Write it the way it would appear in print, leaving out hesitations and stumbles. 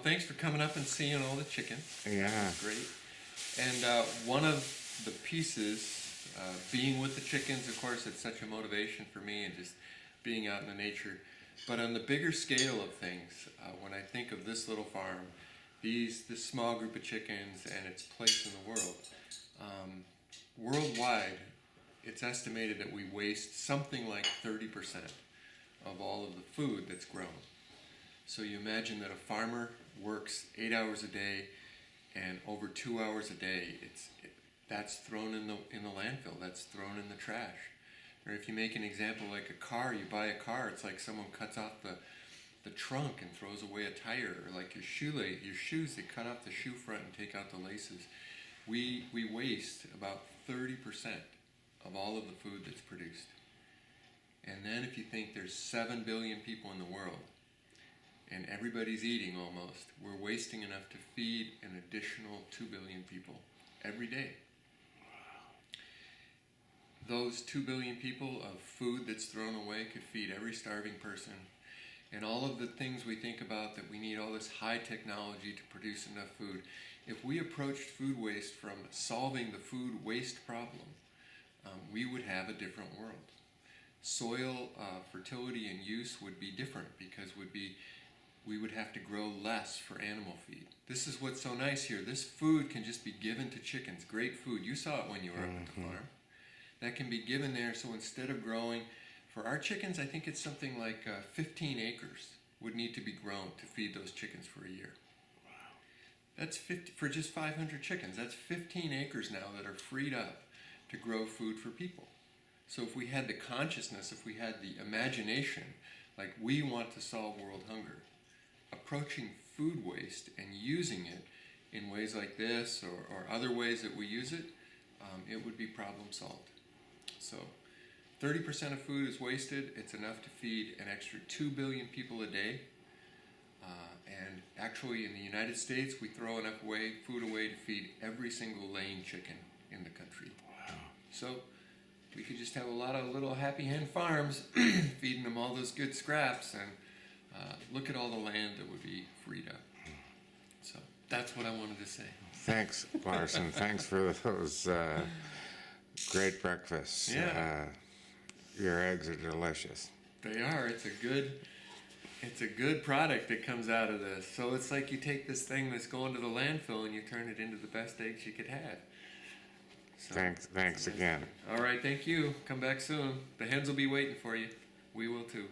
thanks for coming up and seeing all the chickens. Yeah. Great. And one of the pieces, being with the chickens, of course, it's such a motivation for me, and just being out in the nature. But on the bigger scale of things, when I think of this little farm, this small group of chickens and its place in the world, worldwide, it's estimated that we waste something like 30% of all of the food that's grown. So you imagine that a farmer works 8 hours a day, and over 2 hours a day, that's thrown in the landfill. That's thrown in the trash. Or if you make an example like a car, you buy a car, it's like someone cuts off the trunk and throws away a tire. Or like your shoes, they cut off the shoe front and take out the laces. We waste about 30% of all of the food that's produced. And then if you think there's 7 billion people in the world, and everybody's eating almost, we're wasting enough to feed an additional 2 billion people every day. Those 2 billion people of food that's thrown away could feed every starving person. And all of the things we think about, that we need all this high technology to produce enough food, if we approached food waste from solving the food waste problem, we would have a different world. Soil fertility and use would be different, because we would have to grow less for animal feed. This is what's so nice here. This food can just be given to chickens. Great food. You saw it when you were up at the farm. That can be given there, so instead of growing, for our chickens, I think it's something like 15 acres would need to be grown to feed those chickens for a year. Wow. That's 50, for just 500 chickens. That's 15 acres now that are freed up to grow food for people. So if we had the consciousness, if we had the imagination, like we want to solve world hunger, approaching food waste and using it in ways like this or other ways that we use it, it would be problem solved. So 30% of food is wasted. It's enough to feed an extra 2 billion people a day. And actually in the United States, we throw enough food away to feed every single laying chicken in the country. Wow. So we could just have a lot of little happy hen farms feeding them all those good scraps, and look at all the land that would be freed up. So that's what I wanted to say. Thanks, Larson. Thanks for those great breakfasts. Yeah. Your eggs are delicious. They are. It's a good product that comes out of this. So it's like you take this thing that's going to the landfill and you turn it into the best eggs you could have. So, thanks again. All right, thank you. Come back soon. The hens will be waiting for you. We will too.